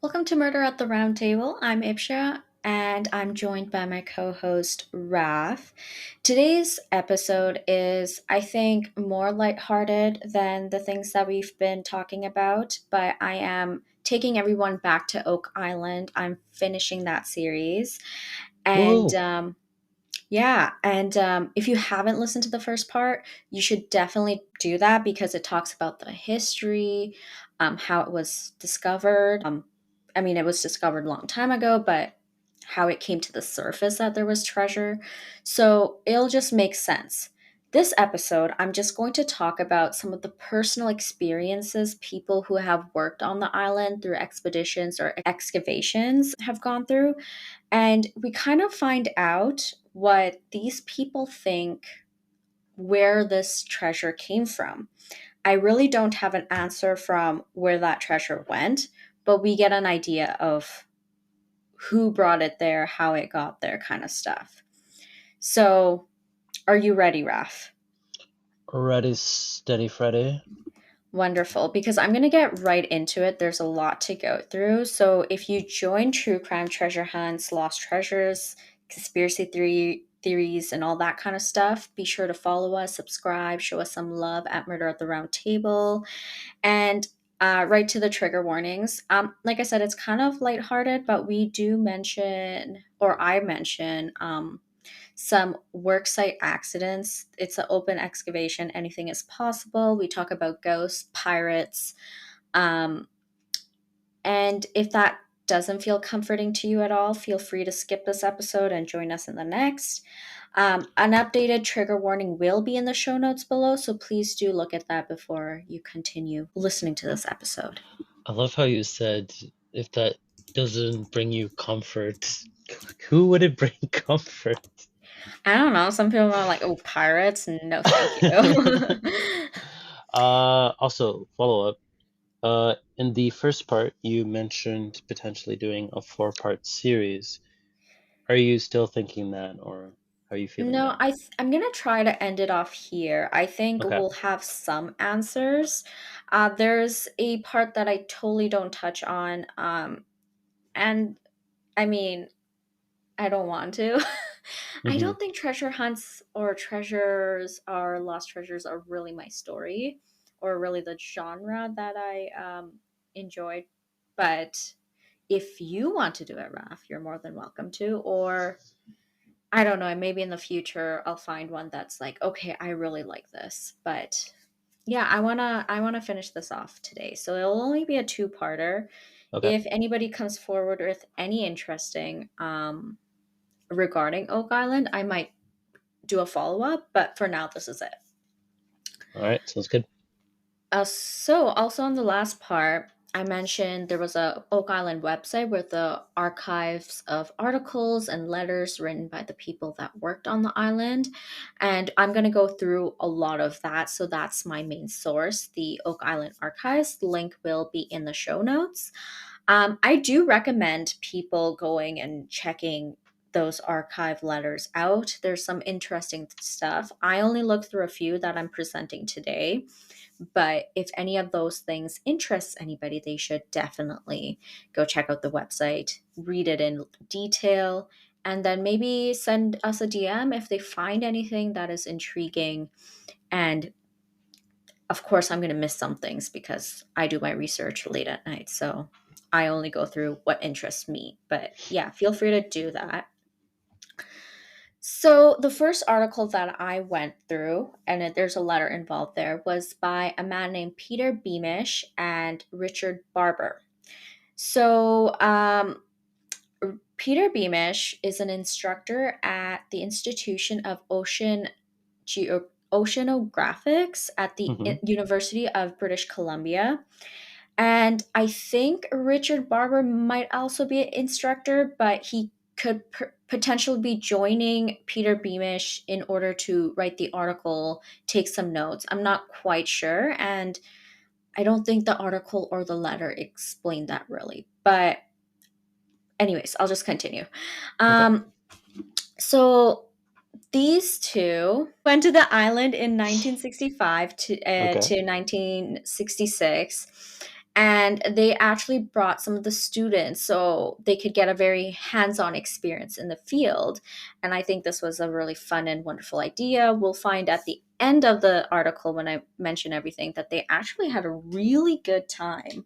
Welcome to Murder at the Round Table. I'm Ibsha and I'm joined by my co host Raf. Today's episode is, I think, more lighthearted than the things that we've been talking about, but I am taking everyone back to Oak Island. I'm finishing that series. And Whoa. if you haven't listened to the first part, you should definitely do that because it talks about the history, how it was discovered. It was discovered a long time ago, but how it came to the surface that there was treasure. So it'll just make sense. This episode, I'm just going to talk about some of the personal experiences people who have worked on the island through expeditions or excavations have gone through. And we kind of find out what these people think where this treasure came from. I really don't have an answer from where that treasure went, but we get an idea of who brought it there, how it got there, kind of stuff. So, are you ready, Raf? Ready, steady, Freddy. Wonderful, because I'm going to get right into it. There's a lot to go through. So, if you join true crime treasure hunts, lost treasures, theories, and all that kind of stuff, be sure to follow us, subscribe, show us some love at Murder at the Round Table, and right to the trigger warnings. Like I said, it's kind of lighthearted, but we do mention, or I mention, some worksite accidents. It's an open excavation. Anything is possible. We talk about ghosts, pirates. Um, and if that doesn't feel comforting to you at all, feel free to skip this episode and join us in the next. An updated trigger warning will be in the show notes below, so please do look at that before you continue listening to this episode. I love how you said if that doesn't bring you comfort, who would it bring comfort? I don't know. Some people are like, oh, pirates? No, thank you. Also, follow up. In the first part, you mentioned potentially doing a four-part series. Are you still thinking that, or how are you feeling No, now? I'm gonna try to end it off here. I think Okay. we'll have some answers. There's a part that I totally don't touch on, and I mean, I don't want to. I Mm-hmm. don't think treasure hunts or treasures or lost treasures are really my story, or really the genre that I enjoyed. But if you want to do it, Raf, you're more than welcome to. Or I don't know, maybe in the future I'll find one that's like, okay, I really like this. But yeah, I wanna finish this off today. So it'll only be a two-parter. Okay. If anybody comes forward with any interesting regarding Oak Island, I might do a follow-up, but for now this is it. All right. Sounds good. So also on the last part, I mentioned there was a Oak Island website with the archives of articles and letters written by the people that worked on the island. And I'm going to go through a lot of that. So that's my main source, the Oak Island archives. The link will be in the show notes. I do recommend people going and checking those archive letters out. There's some interesting stuff. I only looked through a few that I'm presenting today. But if any of those things interests anybody, they should definitely go check out the website, read it in detail, and then maybe send us a DM if they find anything that is intriguing. And of course, I'm going to miss some things because I do my research late at night. So I only go through what interests me. But yeah, feel free to do that. So, the first article that I went through, and there's a letter involved there, was by a man named Peter Beamish and Richard Barber. So, Peter Beamish is an instructor at the Institution of Oceanographics at the Mm-hmm. University of British Columbia. And I think Richard Barber might also be an instructor, but he could potentially be joining Peter Beamish in order to write the article, take some notes. I'm not quite sure. And I don't think the article or the letter explained that really. But, anyways, I'll just continue. Okay. Um, so, these two went to the island in 1965 Okay. to 1966. And they actually brought some of the students so they could get a very hands-on experience in the field. And I think this was a really fun and wonderful idea. We'll find at the end of the article, when I mention everything, that they actually had a really good time.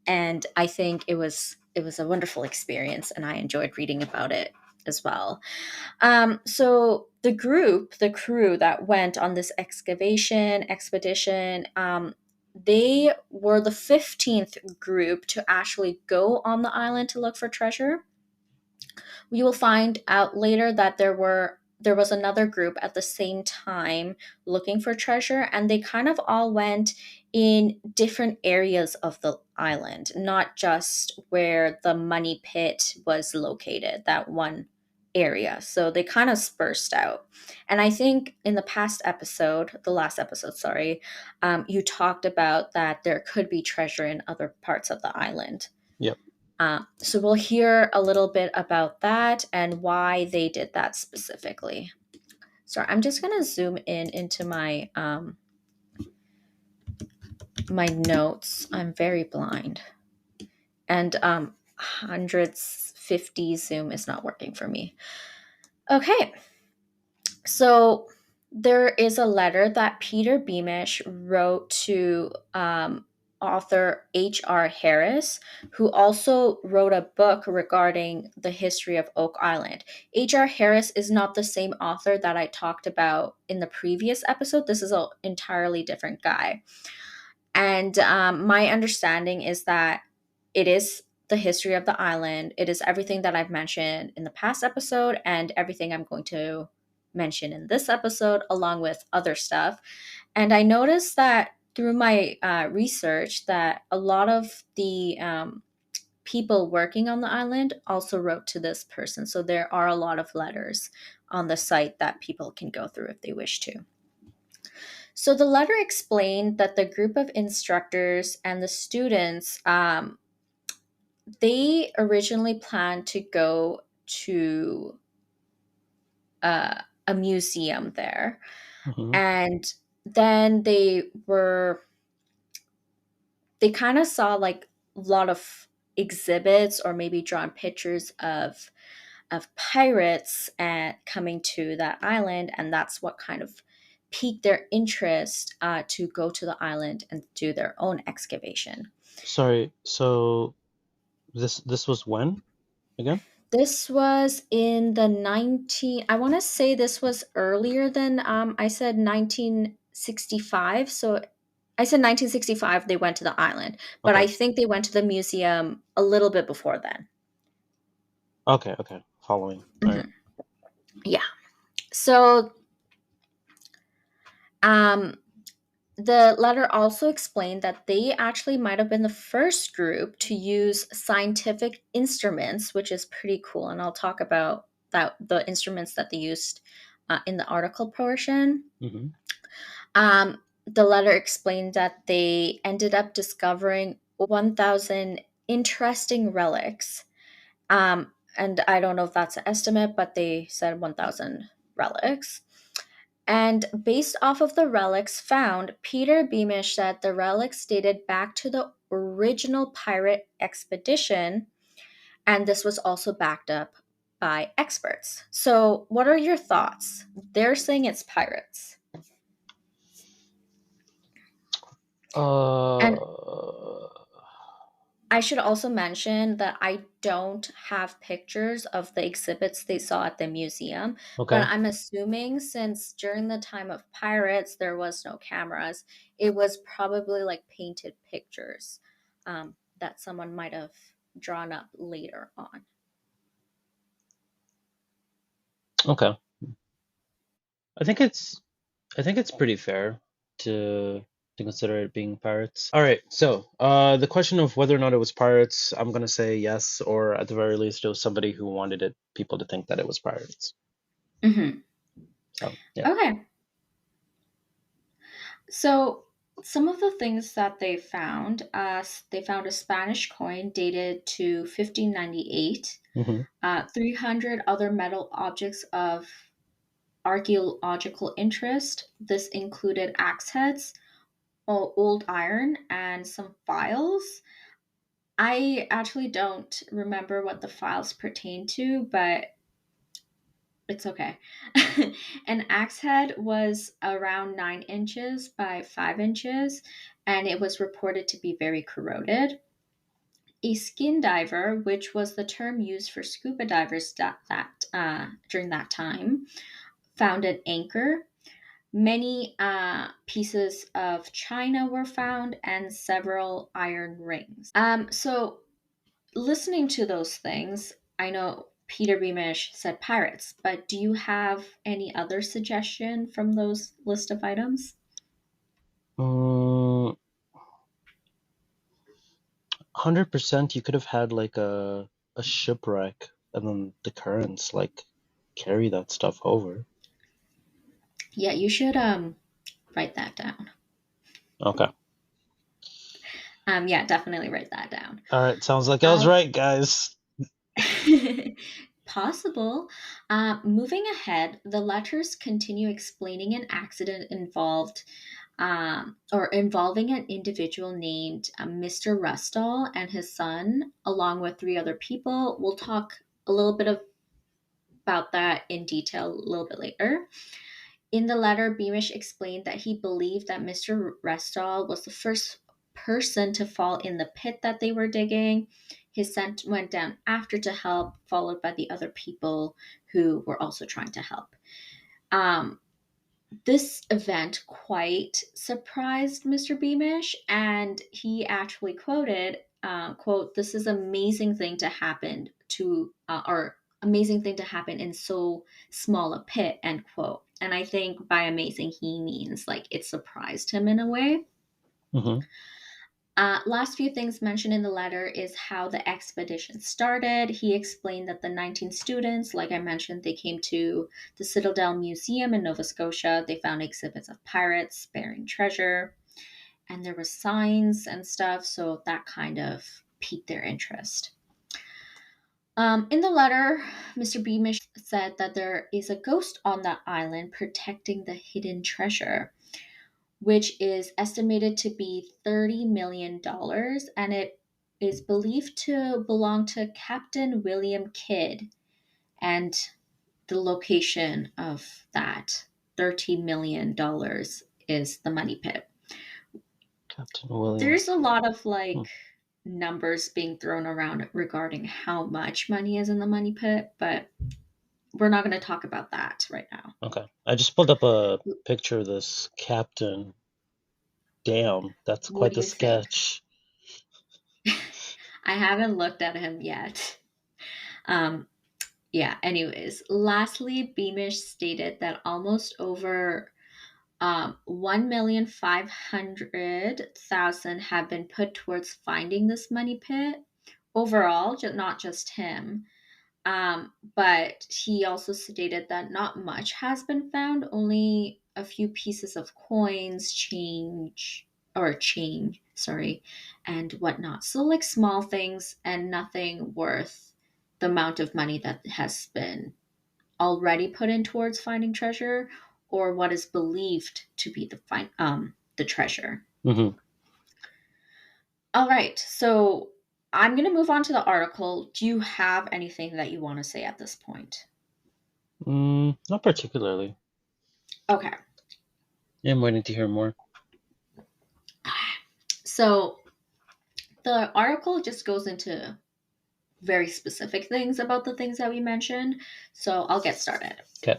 And I think it was a wonderful experience, and I enjoyed reading about it as well. So the crew that went on this excavation expedition, they were the 15th group to actually go on the island to look for treasure. We will find out later that there was another group at the same time looking for treasure, and they kind of all went in different areas of the island, not just where the money pit was located, that one area. So they kind of dispersed out. And I think in the past episode, the last episode, sorry, you talked about that there could be treasure in other parts of the island. Yep. So we'll hear a little bit about that and why they did that specifically. So I'm just gonna zoom in into my notes. I'm very blind, and hundreds 50 zoom is not working for me. Okay, so there is a letter that Peter Beamish wrote to author H.R. Harris, who also wrote a book regarding the history of Oak Island. H.R. Harris is not the same author that I talked about in the previous episode. This is an entirely different guy. And my understanding is that it is the history of the island. It is everything that I've mentioned in the past episode and everything I'm going to mention in this episode, along with other stuff. And I noticed that through my research that a lot of the people working on the island also wrote to this person. So there are a lot of letters on the site that people can go through if they wish to. So the letter explained that the group of instructors and the students, they originally planned to go to a museum there, Hmm. and then they kind of saw like a lot of exhibits or maybe drawn pictures of pirates and coming to that island, and that's what kind of piqued their interest to go to the island and do their own excavation. Sorry. So this was when again? This was in the 19, I want to say this was earlier than I said 1965. So I said 1965 they went to the island, but I Okay. think they went to the museum a little bit before then. Okay. Okay. Following. All right. Mhm. Yeah. So um the letter also explained that they actually might have been the first group to use scientific instruments, which is pretty cool. And I'll talk about that the instruments that they used in the article portion. Mm-hmm. The letter explained that they ended up discovering 1,000 interesting relics. And I don't know if that's an estimate, but they said 1,000 relics. And based off of the relics found, Peter Beamish said the relics dated back to the original pirate expedition, and this was also backed up by experts. So, what are your thoughts? They're saying it's pirates. And Uh. I should also mention that I don't have pictures of the exhibits they saw at the museum, but Okay. I'm assuming since during the time of pirates there was no cameras, it was probably like painted pictures that someone might have drawn up later on. Okay. I think it's I think it's pretty fair to to consider it being pirates. All right. So, the question of whether or not it was pirates, I'm gonna say yes, or at the very least, it was somebody who wanted people to think that it was pirates. Hmm. So, yeah. Okay, so some of the things that they found a Spanish coin dated to 1598, Hmm. 300 other metal objects of archaeological interest. This included axe heads, old iron and some files. I actually don't remember what the files pertain to, but it's okay. An axe head was around 9 inches by 5 inches, and it was reported to be very corroded. A skin diver, which was the term used for scuba divers during that time, found an anchor. Many pieces of china were found, and several iron rings. So listening to those things, I know Peter Beamish said pirates, but do you have any other suggestion from those list of items? 100% you could have had like a shipwreck and then the currents like carry that stuff over. Yeah, you should write that down. Okay. Yeah, definitely write that down. All right, sounds like I was Uh, right, guys. Possible. Moving ahead, the letters continue explaining an accident involved or involving an individual named Mr. Rustall and his son, along with three other people. We'll talk a little bit about that in detail a little bit later. In the letter, Beamish explained that he believed that Mr. Restall was the first person to fall in the pit that they were digging. His son went down after to help, followed by the other people who were also trying to help. Um, this event quite surprised Mr. Beamish, and he actually quoted, "quote This is amazing thing to happen to, or amazing thing to happen in so small a pit," end quote. And I think by amazing he means like it surprised him in a way. Mm-hmm. Last few things mentioned in the letter is how the expedition started. He explained that the 19 students, like I mentioned, they came to the Citadel Museum in Nova Scotia. They found exhibits of pirates bearing treasure, and there were signs and stuff, so that kind of piqued their interest. In the letter, Mr. Beamish said that there is a ghost on that island protecting the hidden treasure, which is estimated to be $30 million, and it is believed to belong to Captain William Kidd. And the location of that $30 million is the money pit. Captain William. There's a lot of Hmm. like numbers being thrown around regarding how much money is in the money pit, but we're not going to talk about that right now. Okay. I just pulled up a picture of this captain. Damn, that's What quite do the you think? sketch. I haven't looked at him yet. Um, yeah, anyways, lastly, Beamish stated that almost over 1,500,000 have been put towards finding this money pit overall, not just him. But he also stated that not much has been found, only a few pieces of coins, change, sorry, and whatnot. So, like small things and nothing worth the amount of money that has been already put in towards finding treasure or what is believed to be the treasure. Mm-hmm. All right, so I'm going to move on to the article. Do you have anything that you want to say at this point? Not particularly. Okay. Yeah, I'm waiting to hear more. So the article just goes into very specific things about the things that we mentioned. So I'll get started. Okay.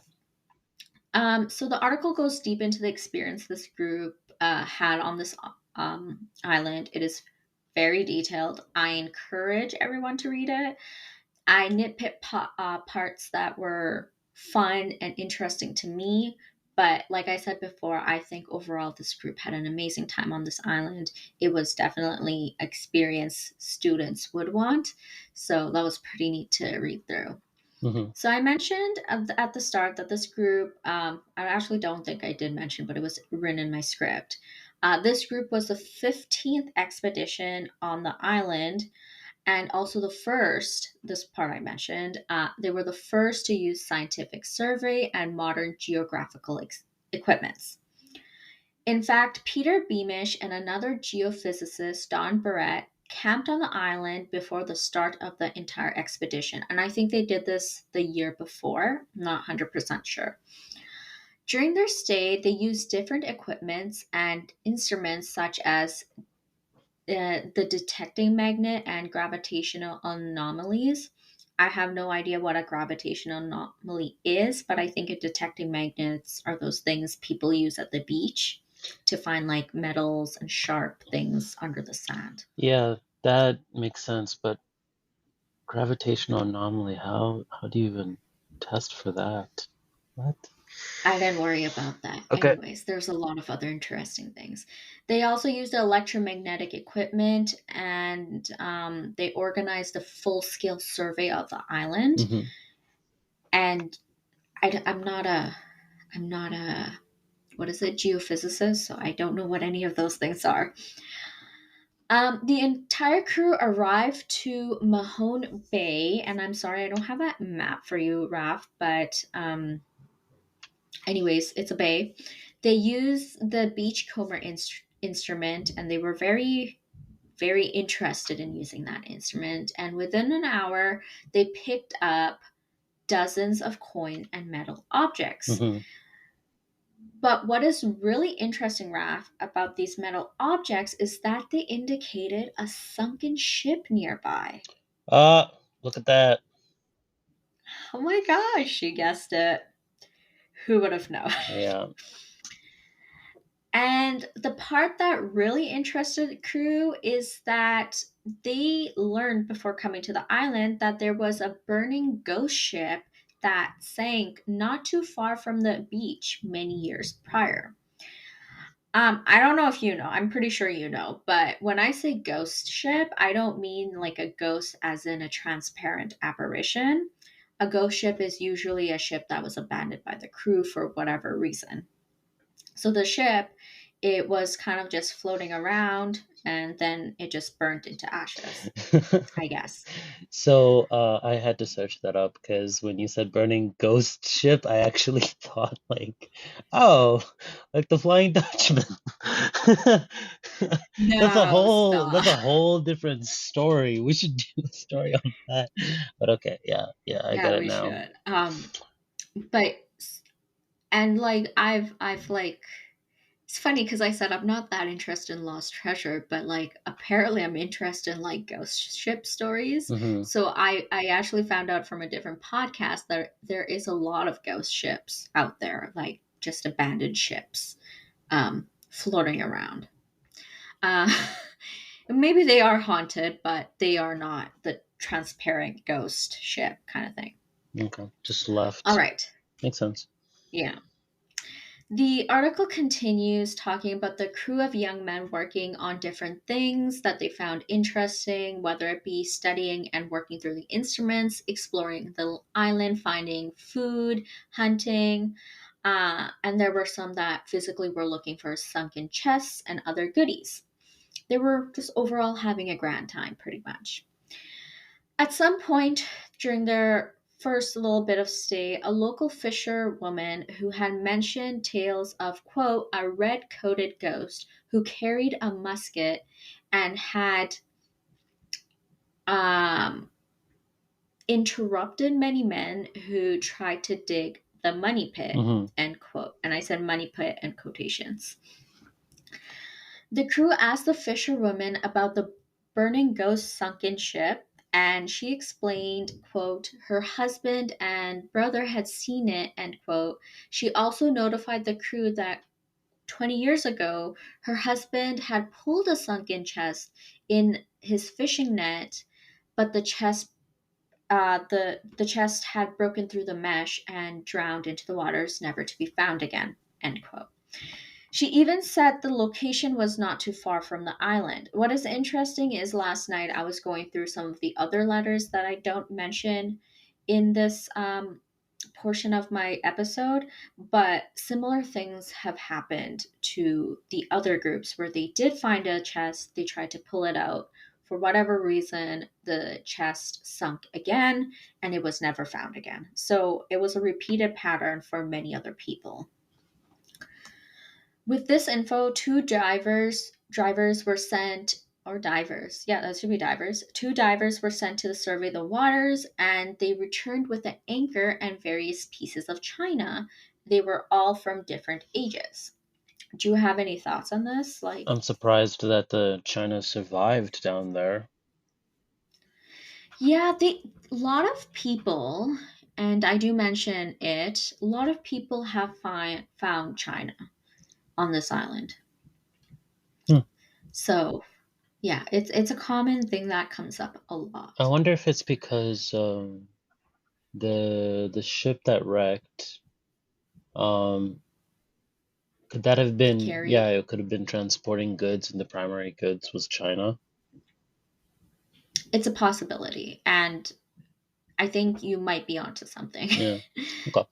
So the article goes deep into the experience this group had on this island. It is very detailed. I encourage everyone to read it. I nitpick parts that were fun and interesting to me. But like I said before, I think overall this group had an amazing time on this island. It was definitely experience students would want. So that was pretty neat to read through. Mm-hmm. So I mentioned at the start that this group, I actually don't think I did mention, but it was written in my script. This group was the 15th expedition on the island and also the first, this part I mentioned, they were the first to use scientific survey and modern geographical equipments. In fact, Peter Beamish and another geophysicist, Don Barrett, camped on the island before the start of the entire expedition. And I think they did this the year before. I'm not 100% sure. During their stay, they used different equipments and instruments such as the detecting magnet and gravitational anomalies. I have no idea what a gravitational anomaly is, but I think a detecting magnets are those things people use at the beach to find like metals and sharp things under the sand. Yeah, that makes sense, but gravitational anomaly, how do you even test for that? What? I didn't worry about that. Okay. Anyways, there's a lot of other interesting things. They also used electromagnetic equipment and they organized a full scale survey of the island. Hmm. And I'm not a, what is it, geophysicist, so I don't know what any of those things are. The entire crew arrived to Mahone Bay, and I'm sorry I don't have a map for you, Raf, but anyways, it's a bay. They use the beachcomber instrument, and they were very, very interested in using that instrument. And within an hour, they picked up dozens of coin and metal objects. Hmm. But what is really interesting, Raf, about these metal objects is that they indicated a sunken ship nearby. Look at that. Oh my gosh, she guessed it. Who would have known? Yeah. And the part that really interested the crew is that they learned before coming to the island that there was a burning ghost ship that sank not too far from the beach many years prior. I don't know if you know, I'm pretty sure you know, but when I say ghost ship, I don't mean like a ghost as in a transparent apparition. A ghost ship is usually a ship that was abandoned by the crew for whatever reason. So the ship, it was kind of just floating around and then it just burnt into ashes, I guess. So I had to search that up because when you said burning ghost ship, I actually thought like, oh, like the Flying Dutchman. No, stop. That's a whole different story. We should do a story on that. But okay, yeah, yeah, I Yeah, get it we now. should. But and like I've like it's funny because I said I'm not that interested in lost treasure, but like apparently I'm interested in like ghost ship stories. Hmm. So I actually found out from a different podcast that there is a lot of ghost ships out there, like just abandoned ships, floating around. Uh, maybe they are haunted, but they are not the transparent ghost ship kind of thing. Okay, just All left. right, Makes sense. yeah. The article continues talking about the crew of young men working on different things that they found interesting, whether it be studying and working through the instruments, exploring the island, finding food, hunting. And there were some that physically were looking for sunken chests and other goodies. They were just overall having a grand time, pretty much. At some point during their first little bit of stay, a local fisherwoman who had mentioned tales of, quote, a red coated ghost who carried a musket and had um, interrupted many men who tried to dig the money pit, Hmm. end quote. And I said money pit in quotations. The crew asked the fisherwoman about the burning ghost sunken ship, and she explained, quote, her husband and brother had seen it, end quote. She also notified the crew that 20 years ago, her husband had pulled a sunken chest in his fishing net, but the chest had broken through the mesh and drowned into the waters, never to be found again, end quote. She even said the location was not too far from the island. What is interesting is last night I was going through some of the other letters that I don't mention in this portion of my episode, but similar things have happened to the other groups where they did find a chest, they tried to pull it out. For whatever reason, the chest sunk again and it was never found again. So it was a repeated pattern for many other people. With this info, two drivers were sent, or divers. Yeah, that should be divers. Two divers were sent to survey the waters, and they returned with an anchor and various pieces of china. They were all from different ages. Do you have any thoughts on this? I'm surprised that the China survived down there. Yeah, they a lot of people, and I do mention it. A lot of people have found china on this island. Hmm. So yeah, it's a common thing that comes up a I lot. wonder if it's because the ship that wrecked, um, could that have been, yeah, Carried. it could have been transporting goods, and the primary goods was China. It's a possibility, and I think you might be onto something. Yeah. Okay.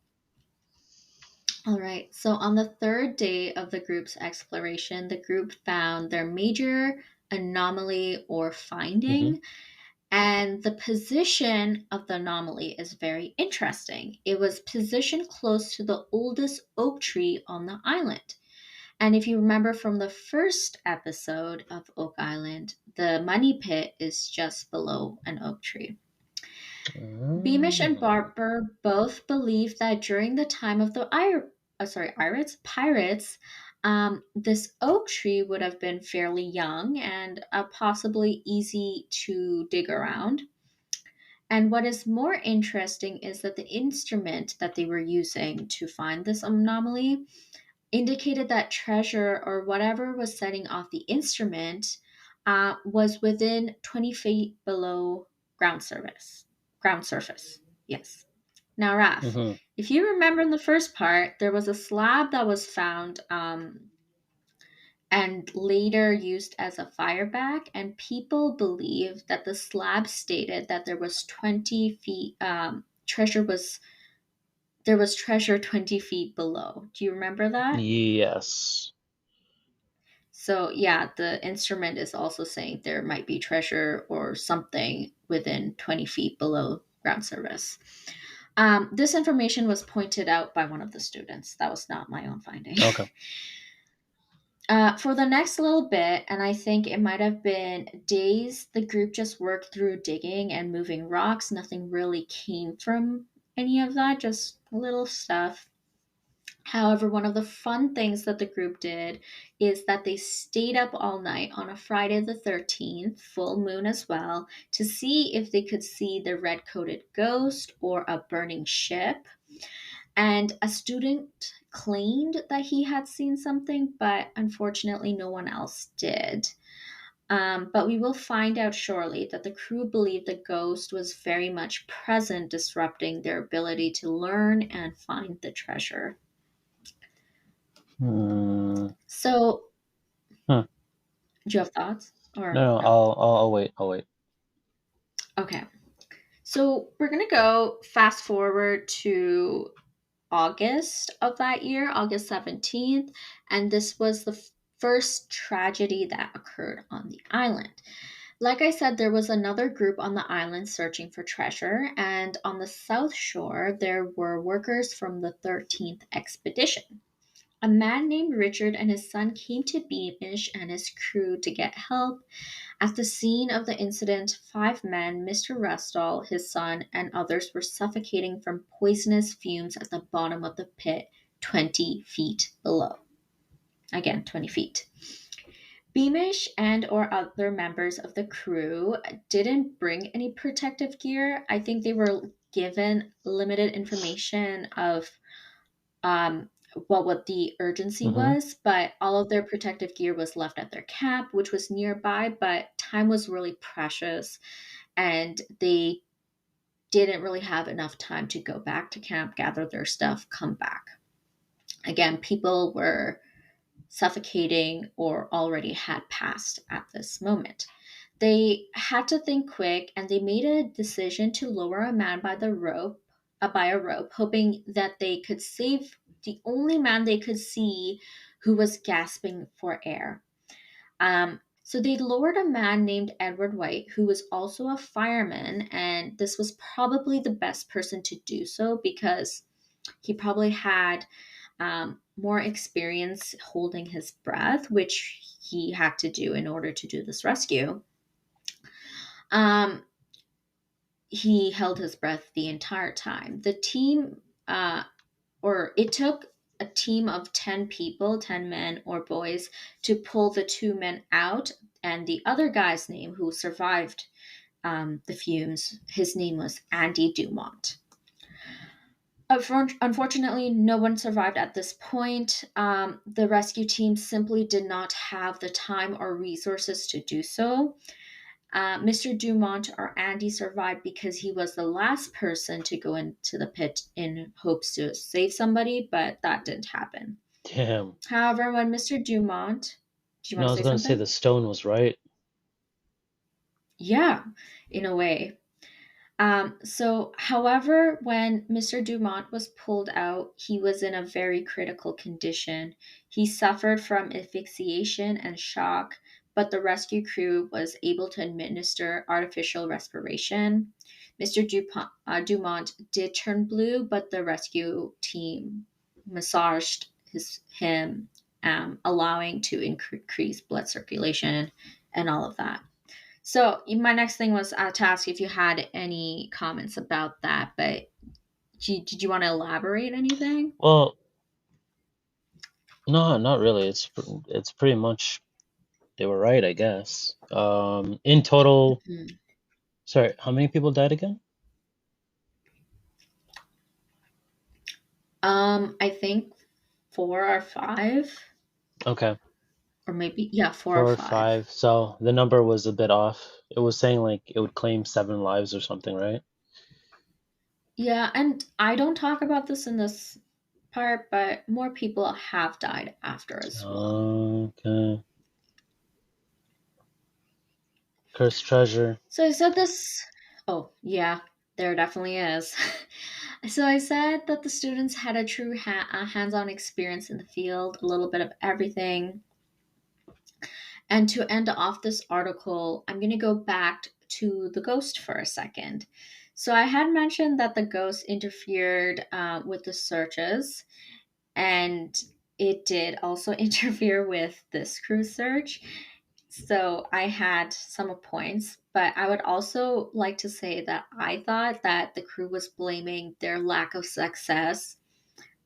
All right. So on the third day of the group's exploration, the group found their major anomaly or Mm-hmm. finding. And the position of the anomaly is very interesting. It was positioned close to the oldest oak tree on the island. And if you remember from the first episode of Oak Island, the money pit is just below an oak tree. Beamish and Ah. Barber both believe that during the time of the pirates, this oak tree would have been fairly young and possibly easy to dig around. And what is more interesting is that the instrument that they were using to find this anomaly indicated that treasure or whatever was setting off the instrument was within 20 feet below Ground surface. Yes. Now, Raf, Mm-hmm. if you remember in the first part, there was a slab that was found and later used as a fireback, and people believe that the slab stated that there was 20 feet treasure was there was treasure 20 feet below. Do you remember that? Yes. So yeah, the instrument is also saying there might be treasure or something within 20 feet below ground surface. This information was pointed out by one of the students. That was not my own finding. Okay. For the next little bit, and I think it might have been days, the group just worked through digging and moving rocks. Nothing really came from any of that, just little stuff. However, one of the fun things that the group did is that they stayed up all night on a Friday the 13th, full moon as well, to see if they could see the red coated ghost or a burning ship. And a student claimed that he had seen something, but unfortunately, no one else did. But we will find out shortly that the crew believed the ghost was very much present, disrupting their ability to learn and find the treasure. Hmm. So, Huh. do you have thoughts No, or no, no? I'll wait. I'll wait. Okay. So, we're going to go fast forward to August of that year, August 17th, and this was the first tragedy that occurred on the island. Like I said, there was another group on the island searching for treasure, and on the south shore, there were workers from the 13th expedition. A man named Richard and his son came to Beamish and his crew to get help. At the scene of the incident, five men, Mr. Restall, his son, and others were suffocating from poisonous fumes at the bottom of the pit, 20 feet below. Again, 20 feet. Beamish and or other members of the crew didn't bring any protective gear. I think they were given limited information of um, what the urgency Mm-hmm. was, but all of their protective gear was left at their camp, which was nearby, but time was really precious and they didn't really have enough time to go back to camp, gather their stuff, come back. Again, people were suffocating or already had passed at this moment. They had to think quick and they made a decision to lower a man by a rope, hoping that they could save the only man they could see who was gasping for air. So they lowered a man named Edward White, who was also a fireman, and this was probably the best person to do so because he probably had more experience holding his breath, which he had to do in order to do this rescue. Um, he held his breath the entire time. The team, or it took a team of 10 people, 10 men or boys, to pull the two men out. And the other guy's name, who survived the fumes, his name was Andy Dumont. Unfortunately, no one survived at this point. The rescue team simply did not have the time or resources to do so. Mr. Dumont, or Andy, survived because he was the last person to go into the pit in hopes to save somebody, but that didn't happen. Damn. However, when Mr. Dumont, do you No, want I to was say gonna say something? the stone was right. Yeah, in a way. However, when Mr. Dumont was pulled out, he was in a very critical condition. He suffered from asphyxiation and shock, but the rescue crew was able to administer artificial respiration. Dumont did turn blue, but the rescue team massaged him, allowing to increase blood circulation and all of that. So my next thing was to ask if you had any comments about that, but did you want to elaborate anything? Well, no, not really. It's pretty much they were right, I guess. In total, Mhm. sorry, how many people died again? I think 4 or 5, Okay, or maybe yeah, four or four or five. five. So the number was a bit off. It was saying like it would claim 7 lives or something, right? Yeah, and I don't talk about this in this part, but more people have died after as well. Okay. Cursed treasure. So I said this. Oh, yeah, there definitely is. So I said that the students had a true hands-on experience in the field, a little bit of everything. And to end off this article, I'm going to go back to the ghost for a second. So I had mentioned that the ghost interfered with the searches, and it did also interfere with this crew search. So I had some points, but I would also like to say that I thought that the crew was blaming their lack of success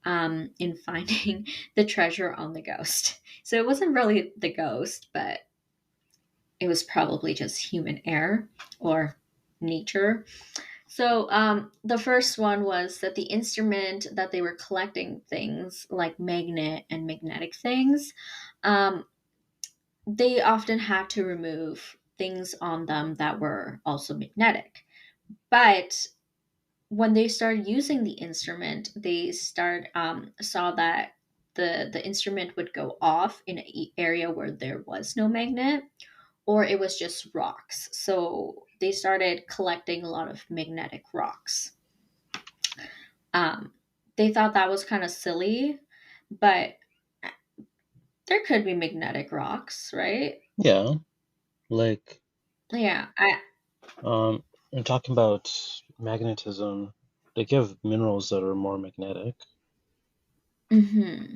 in finding the treasure on the ghost. So it wasn't really the ghost, but it was probably just human error or nature. So the first one was that the instrument that they were collecting things like magnet and magnetic things, um, they often had to remove things on them that were also magnetic. But when they started using the instrument, they saw that the instrument would go off in an area where there was no magnet, or it was just rocks. So they started collecting a lot of magnetic rocks. Um, they thought that was kind of silly, but there could be magnetic rocks, right? Yeah, like Yeah. I. um, I'm talking about magnetism. They give minerals that are more magnetic. Hmm.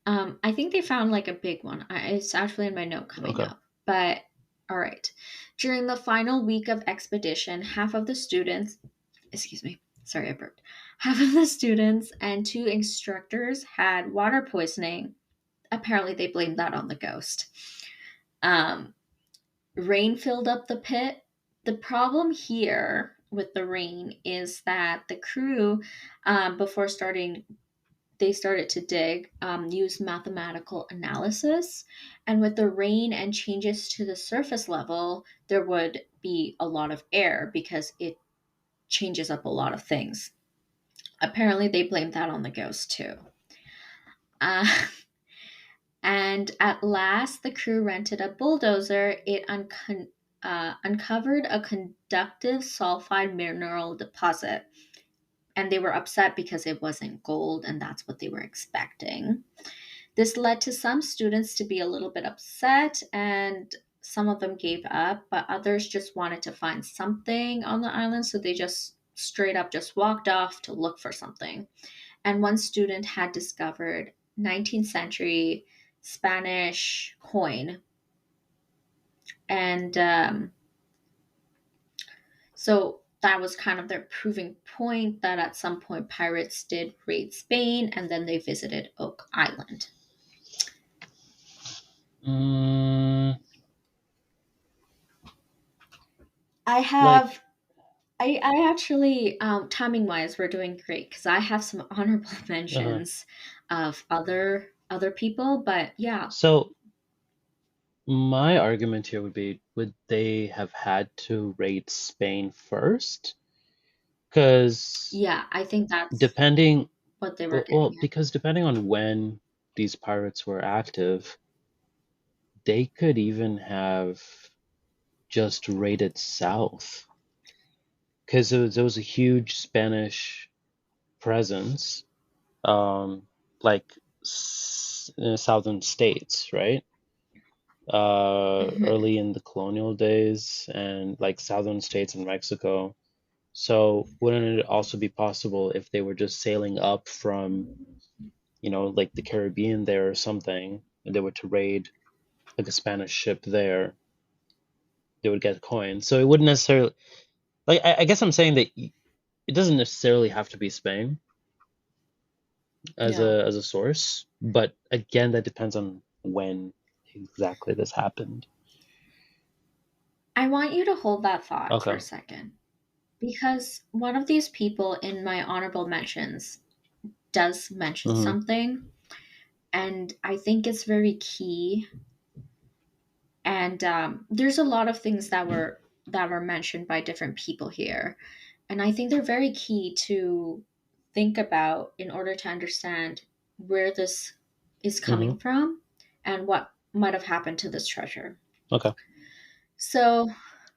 I think they found like a big one. It's actually in my note coming Okay. up. But all right. During the final week of expedition, half of the students, excuse me, sorry, I burped. Half of the students and 2 instructors had water poisoning. Apparently, they blamed that on the ghost. Um, Rain filled up the pit. The problem here with the rain is that the crew, before starting, they started to dig, use mathematical analysis. And with the rain and changes to the surface level, there would be a lot of air because it changes up a lot of things. Apparently, they blamed that on the ghost too. Uh, and at last, the crew rented a bulldozer. It uncovered a conductive sulfide mineral deposit. And they were upset because it wasn't gold, and that's what they were expecting. This led to some students to be a little bit upset, and some of them gave up, but others just wanted to find something on the island, so they just straight up just walked off to look for something. And one student had discovered 19th century Spanish coin. And so that was kind of their proving point that at some point pirates did raid Spain and then they visited Oak Island. Mm, I like, have I actually timing wise we're doing great because I have some honorable uh mentions of other people, but yeah, so my argument here would be, would they have had to raid Spain first? Because yeah, I think that's depending, what they were well, getting at. because depending on when these pirates were active, they could even have just raided south. Because there was a huge Spanish presence, um, like in the southern states, right? Mhm. Early in the colonial days, and like southern states in Mexico. So wouldn't it also be possible if they were just sailing up from, like the Caribbean there or something, and they were to raid like a Spanish ship there, they would get coins. So it wouldn't necessarily, like, I guess I'm saying that it doesn't necessarily have to be Spain as Yeah. a source, but again, that depends on when exactly this happened. I want you to hold that thought for a Okay. second because one of these people in my honorable mentions does mention Mm-hmm. something, and I think it's very key. And there's a lot of things that were mentioned by different people here, and I think they're very key to think about in order to understand where this is Mm-hmm. coming from and what might have happened to this treasure. Okay. So,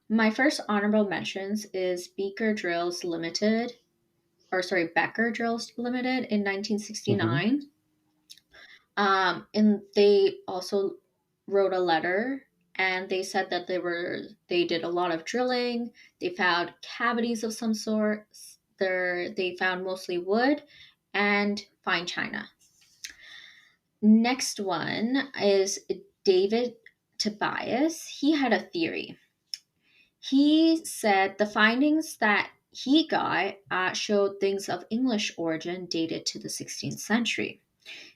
my first honorable mentions is Beaker Drills Limited, or sorry, Becker Drills Limited in Mm-hmm. 1969. And they also wrote a letter and they said that they did a lot of drilling. They found cavities of some sort. They found mostly wood and fine china. Next one is David Tobias. He had a theory. He said the findings that he got showed things of English origin dated to the 16th century.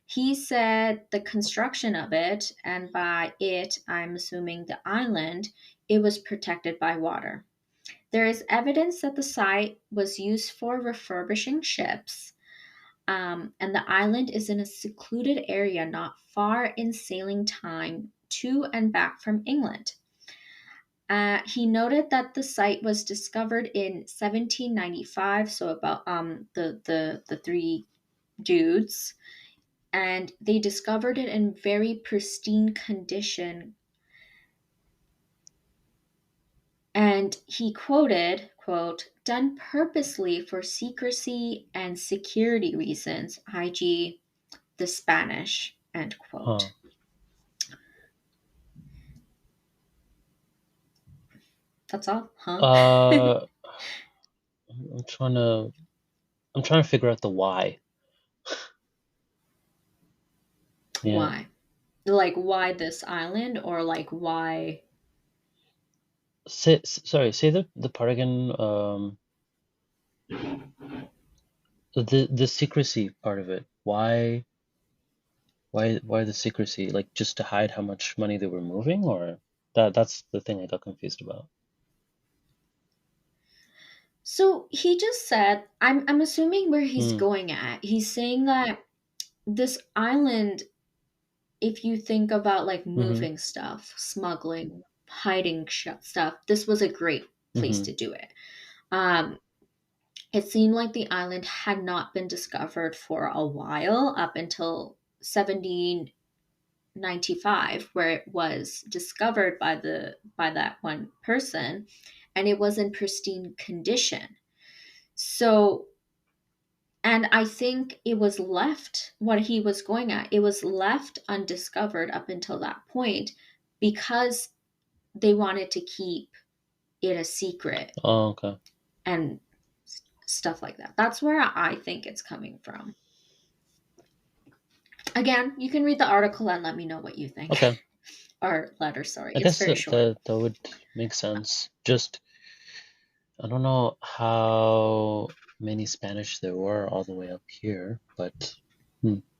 He said the construction of it, and by it, I'm assuming the island, it was protected by water. There is evidence that the site was used for refurbishing ships, and the island is in a secluded area not far in sailing time to and back from England. He noted that the site was discovered in 1795, so about the three dudes, and they discovered it in very pristine condition. And he quoted, quote, done purposely for secrecy and security reasons, i.g., the Spanish, end Huh. quote. That's all, huh? Uh, I'm trying to I'm trying to figure out the why. Yeah. Why? Like, why this island, or like, why? Sorry, say the part again. The secrecy part of it. Why the secrecy? Like just to hide how much money they were moving, or that's the thing I got confused about. So he just said, I'm assuming where he's Hmm. going at. He's saying that this island, if you think about like Mm-hmm. moving stuff, smuggling, hiding stuff, this was a great place Mm-hmm. to do it. Um, it seemed like the island had not been discovered for a while up until 1795, where it was discovered by that one person, and it was in pristine condition. So, and I think it was left, what he was going at, it was left undiscovered up until that point because they wanted to keep it a secret Oh, okay. and stuff like that. That's where I think it's coming from. Again, you can read the article and let me know what you think. Okay. Or letter, sorry. I It's guess very short. that would make sense. Just I don't know how many Spanish there were all the way up here, but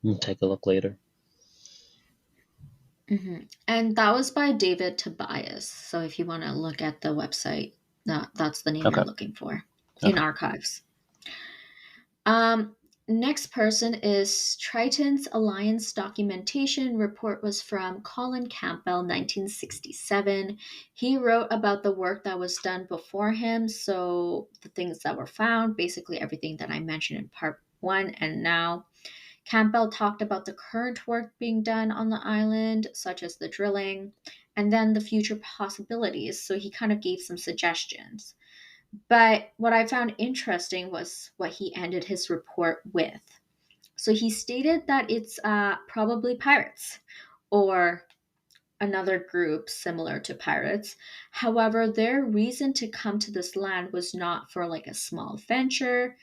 we'll take a look later. And that was by David Tobias. So if you want to look at the website, that's the name you're Okay. looking for in Okay. archives. Um, Next person is Triton's Alliance documentation report was from Colin Campbell, 1967. He wrote about the work that was done before him. So the things that were found, basically everything that I mentioned in part one, and now Campbell talked about the current work being done on the island, such as the drilling, and then the future possibilities. So he kind of gave some suggestions. But what I found interesting was what he ended his report with. So he stated that it's probably pirates or another group similar to pirates. However, their reason to come to this land was not for like a small venture,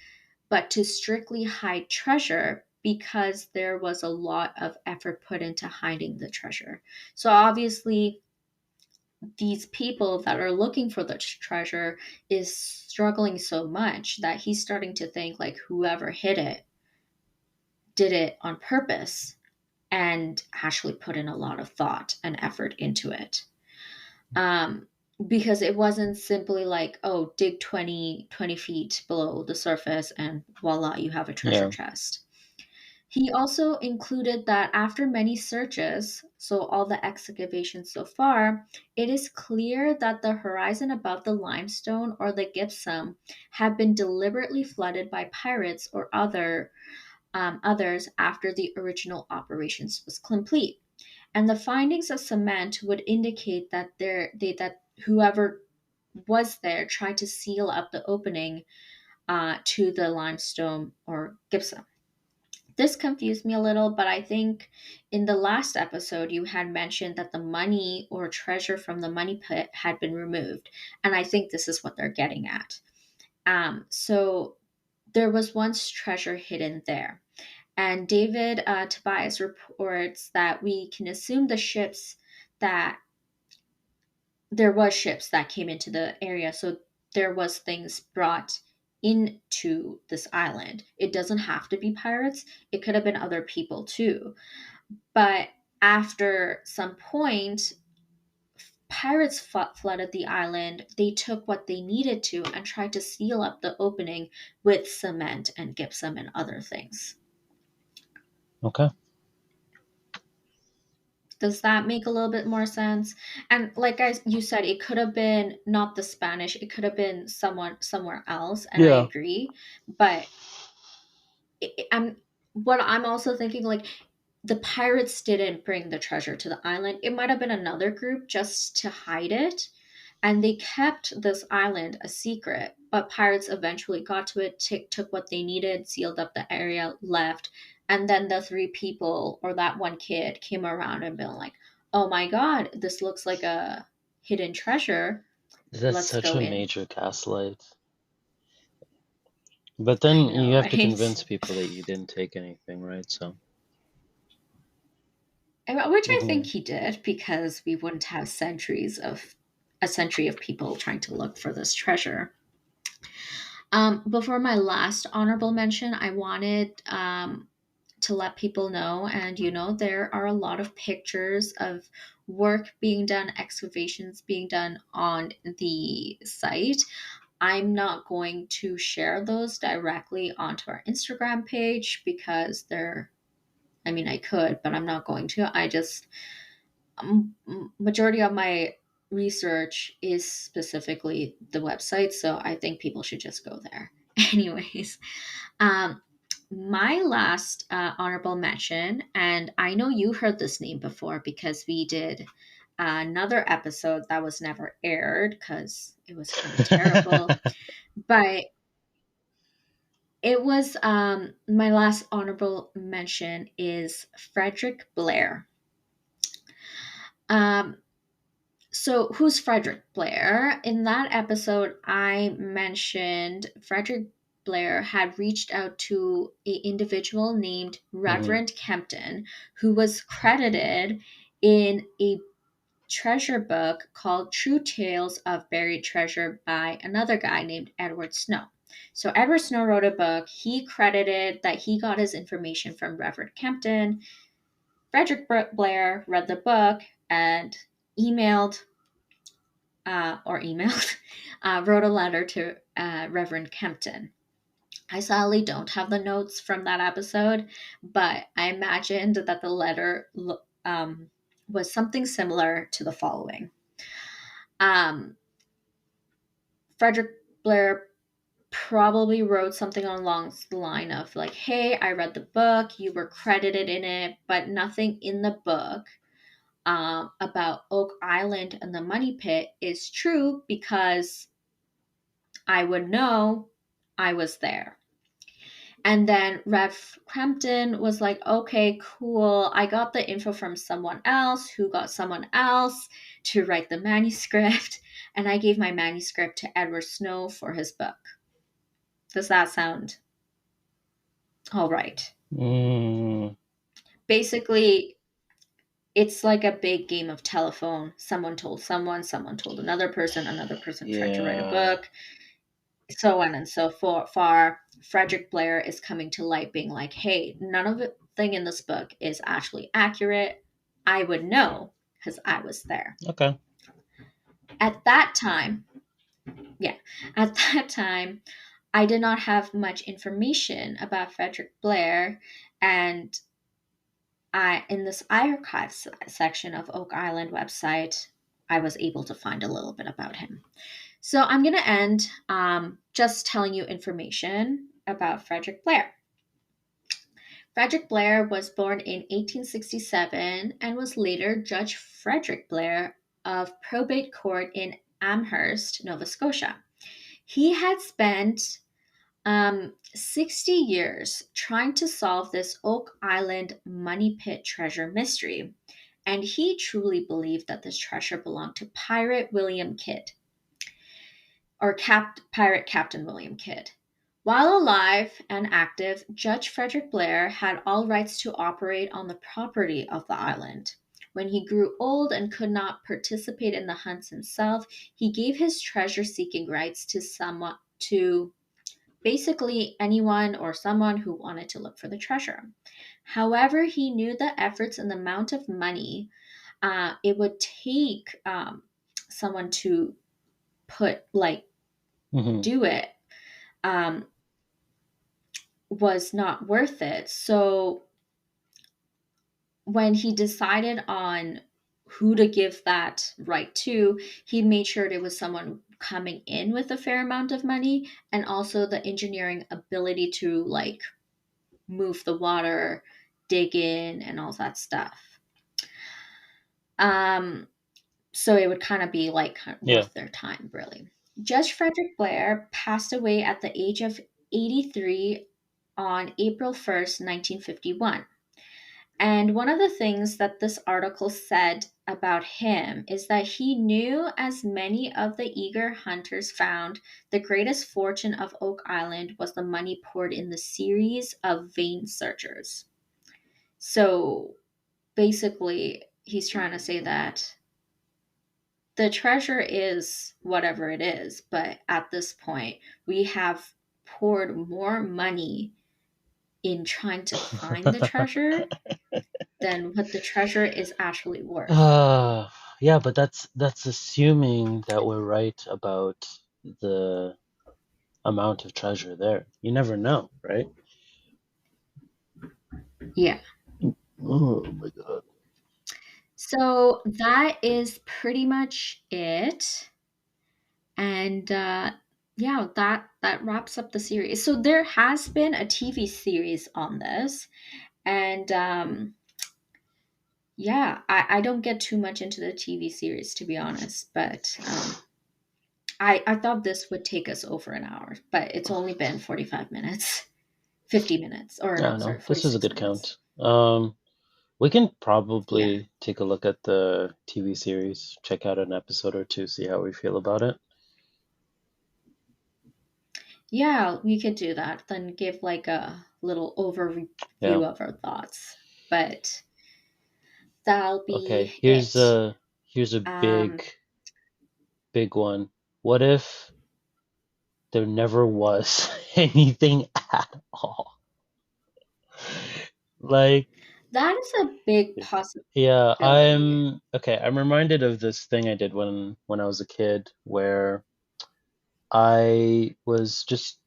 but to strictly hide treasure because there was a lot of effort put into hiding the treasure. So obviously, these people that are looking for the treasure is struggling so much that he's starting to think like whoever hid it did it on purpose and actually put in a lot of thought and effort into it. um, because it wasn't simply like, oh, dig 20 feet below the surface and voila, you have a treasure Yeah. chest. He also included that after many searches, so all the excavations so far, it is clear that the horizon above the limestone or the gypsum had been deliberately flooded by pirates or others after the original operations was complete. And the findings of cement would indicate that that whoever was there tried to seal up the opening to the limestone or gypsum. This confused me a little, but I think in the last episode you had mentioned that the money or treasure from the money pit had been removed, and I think this is what they're getting at. So there was once treasure hidden there. And David Tobias reports that we can assume the ships that there was ships that came into the area, so there was things brought into this island. It doesn't have to be pirates, it could have been other people too. But after some point, pirates flooded the island. They took what they needed to and tried to seal up the opening with cement and gypsum and other things. Okay. Does that make a little bit more sense? And like you said, it could have been not the Spanish, it could have been someone somewhere else, and I Yeah. agree. But I'm what I'm also thinking, like, the pirates didn't bring the treasure to the island. It might have been another group just to hide it, and they kept this island a secret. But pirates eventually got to it, took what they needed, sealed up the area, left, and then the three people or that one kid came around and been like, "Oh my god, this looks like a hidden treasure. That's Let's such go a in." major gaslight. But I then know, you have to right? convince people that you didn't take anything, right? So, Which I think hmm he did because we wouldn't have a century of people trying to look for this treasure. Before my last honorable mention, I wanted to let people know, and there are a lot of pictures of work being done, excavations being done on the site. I'm not going to share those directly onto our Instagram page because I mean, I could, but I'm not going to. Majority of my research is specifically the website, so I think people should just go there. Anyways, um, my last honorable mention, and I know you heard this name before because we did another episode that was never aired because it was kind of terrible, but it was my last honorable mention is Frederick Blair. Um, So, who's Frederick Blair? In that episode, I mentioned Frederick. Blair had reached out to an individual named Hmm. Reverend Kempton, who was credited in a treasure book called True Tales of Buried Treasure by another guy named Edward Snow. So Edward Snow wrote a book. He credited that he got his information from Reverend Kempton. Frederick Blair read the book and emailed emailed, wrote a letter to Reverend Kempton. I sadly don't have the notes from that episode, but I imagined that the letter was something similar to the following. Um, Frederick Blair probably wrote something along the line of like, "Hey, I read the book. You were credited in it, but nothing in the book about Oak Island and the money pit is true because I would know I was there." And then Rev Crampton was like, "Okay, cool. I got the info from someone else who got someone else to write the manuscript. And I gave my manuscript to Edward Snow for his book." Does that sound all right? Mm, Basically, it's like a big game of telephone. Someone told another person tried to write a yeah. book, so on and so far. Frederick Blair is coming to light, being like, "Hey, none of the thing in this book is actually accurate. I would know because I was there." Okay. At that time, yeah, at that time, I did not have much information about Frederick Blair, and I in this archives section of Oak Island website, I was able to find a little bit about him. So I'm going to end just telling you information about Frederick Blair. Frederick Blair was born in 1867 and was later Judge Frederick Blair of Probate Court in Amherst, Nova Scotia. He had spent 60 years trying to solve this Oak Island money pit treasure mystery, and he truly believed that this treasure belonged to Pirate William Kidd, or Pirate Captain William Kidd. While alive and active, Judge Frederick Blair had all rights to operate on the property of the island. When he grew old and could not participate in the hunts himself, he gave his treasure seeking rights to someone to basically anyone or someone who wanted to look for the treasure. However, he knew the efforts and the amount of money it would take someone to put like Hmm. do it um, was not worth it. So when he decided on who to give that right to, he made sure it was someone coming in with a fair amount of money and also the engineering ability to like move the water, dig in, and all that stuff. Um, so it would kind of be like Yeah. worth their time, really. Judge Frederick Blair passed away at the age of 83 on April 1st, 1951. And one of the things that this article said about him is that he knew, as many of the eager hunters found, the greatest fortune of Oak Island was the money poured in the series of vein searchers. So basically, he's trying to say that the treasure is whatever it is, but at this point, we have poured more money in trying to find the treasure than what the treasure is actually worth. uh, yeah, but that's assuming that we're right about the amount of treasure there. You never know, right? Yeah. Oh my God. So that is pretty much it. And yeah, that wraps up the series. So there has been a TV series on this, and yeah, I don't get too much into the TV series to be honest, but I thought this would take us over an hour, but it's only been 45 minutes, 50 minutes, or Yeah, no, sorry, no, this is a 46 good minutes. count. We can Yeah. probably take a look at the TV series, check out an episode or two, see how we feel about it. Yeah, we could do that. Then give like a little Yeah. overview of our thoughts. But that'll Okay. be it. Here's a Um, big one. What if there never was anything at all? Like, that is a big yeah, possibility. I'm reminded of this thing I did when I was a kid where I was just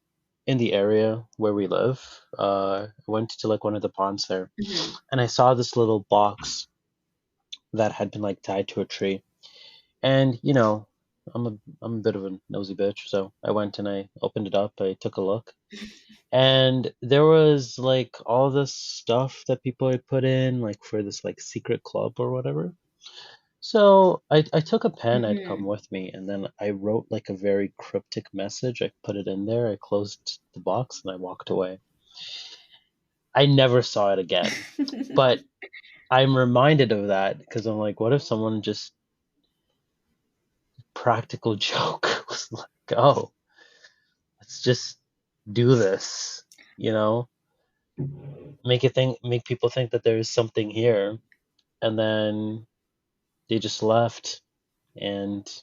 in the area where we live. I went to like one of the ponds there, Mhm. and I saw this little box that had been like tied to a tree. And I'm a bit of a nosy bitch, so I went and I opened it up. I took a look, and there was like all this stuff that people had put in, like for this like secret club or whatever. So I took a pen I'd come Mhm. with me, and then I wrote like a very cryptic message. I put it in there. I closed the box and I walked away. I never saw it again, but I'm reminded of that because I'm like, what if someone just practical joke was like, oh, let's just do this, you know, make people think that there's something here, and then they just left, and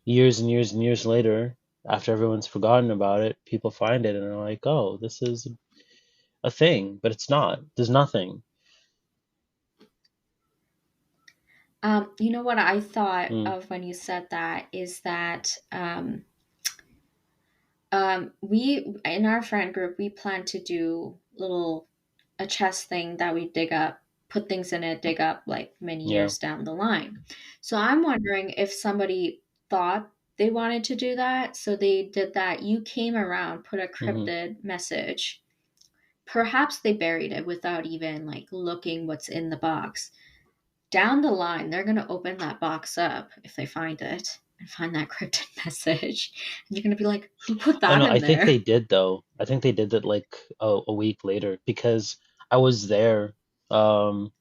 years and years and years later, after everyone's forgotten about it, people find it and are like, oh, this is a thing, but it's not. There's nothing. You know what I thought Mm, of when you said that is that we in our friend group we plan to do little a chest thing that we dig up, put things in it, dig up like many yeah. years down the line. So I'm wondering if somebody thought they wanted to do that, so they did that. You came around, put a Hmm. cryptid message. Perhaps they buried it without even like looking what's in the box. Down the line, they're going to open that box up if they find it and find that cryptid message. And you're going to be like, who put Oh that no, in I think there? they did though. I think they did that like a week later because I was there. Um,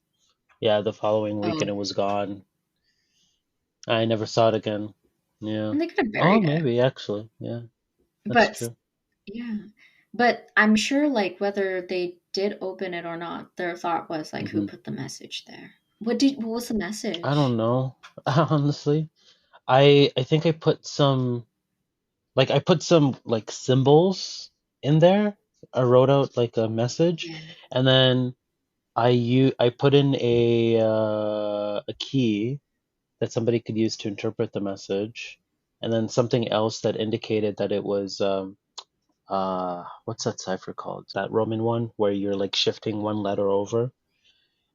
yeah, the following week and Oh, it was gone. I never saw it again. Yeah. and they could have Oh, buried it. maybe actually. Yeah, that's But true. yeah. But I'm sure, like, whether they did open it or not, their thought was, like, who Hmm. put the message there? What was the I don't message? know. Honestly, I think I put some I put some like symbols in there. I wrote out like a message, Yeah. and then I put in a key that somebody could use to interpret the message, and then something else that indicated that it was what's that cipher called? That Roman one where you're like shifting one letter over.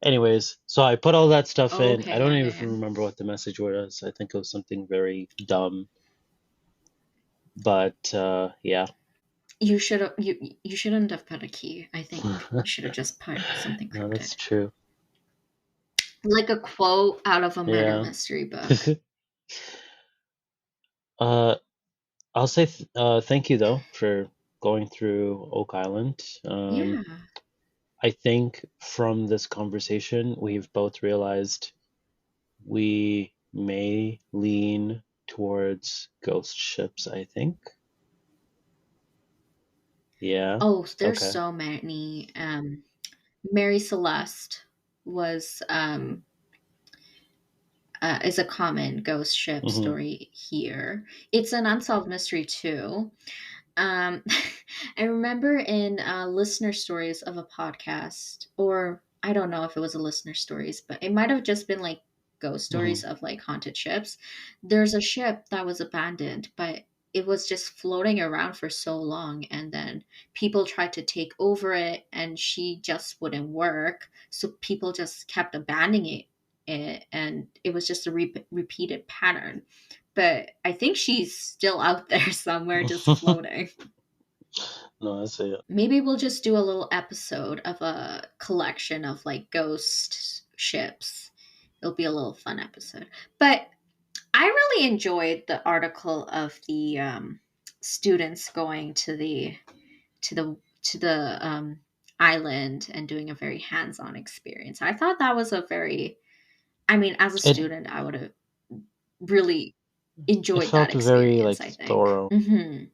Anyways, so I put all that stuff Oh, in. okay. I don't Yeah, yeah, even yeah. remember what the message was. I think it was something very dumb, but yeah. You shouldn't have put a key. I think you should have just put something No, that's cryptid. true. Like a quote out of a murder Yeah. mystery book. uh I'll say thank you though for going through Oak Island. Yeah. I think from this conversation we've both realized we may lean towards ghost ships, I think. Yeah. Oh, there's Okay. so many. Mary Celeste was is a common ghost ship Hmm. story here. It's an unsolved mystery too. Um, I remember in listener stories of a podcast, or I don't know if it was a listener stories, but it might have just been like ghost Hmm. stories of like haunted ships. There's a ship that was abandoned, but it was just floating around for so long, and then people tried to take over it, and she just wouldn't work. So people just kept abandoning it, and it was just a repeated pattern. But I think she's still out there somewhere, just floating. No, I see it. Maybe we'll just do a little episode of a collection of like ghost ships. It'll be a little fun episode. But I really enjoyed the article of the students going to the island and doing a very hands-on experience. I thought that was a very, I mean, as a It student, I would have really it enjoyed that felt very experience, like I think. thorough. Hmm.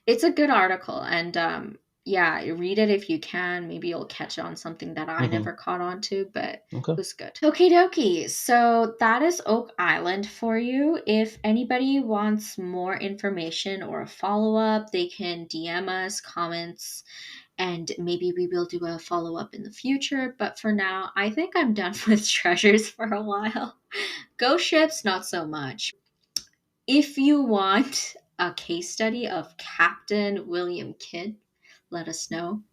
It's a good article, and yeah, read it if you can. Maybe you'll catch on something that I Hmm. never caught on to, but it Okay. was good. Okie dokie. So that is Oak Island for you. If anybody wants more information or a follow up, they can DM us comments, and maybe we will do a follow up in the future. But for now, I think I'm done with treasures for a while. Ghost ships, not so much. If you want a case study of Captain William Kidd, let us know.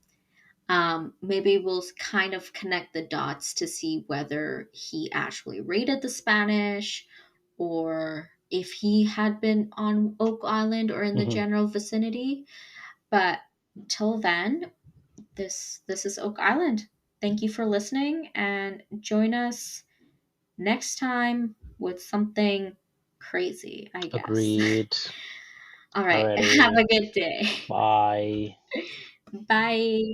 Maybe we'll kind of connect the dots to see whether he actually raided the Spanish or if he had been on Oak Island or in the Hmm. general vicinity. But till then, this is Oak Island. Thank you for listening, and join us next time with something crazy, I guess. Agreed. All right. Have Alrighty. a good day. Bye. Bye.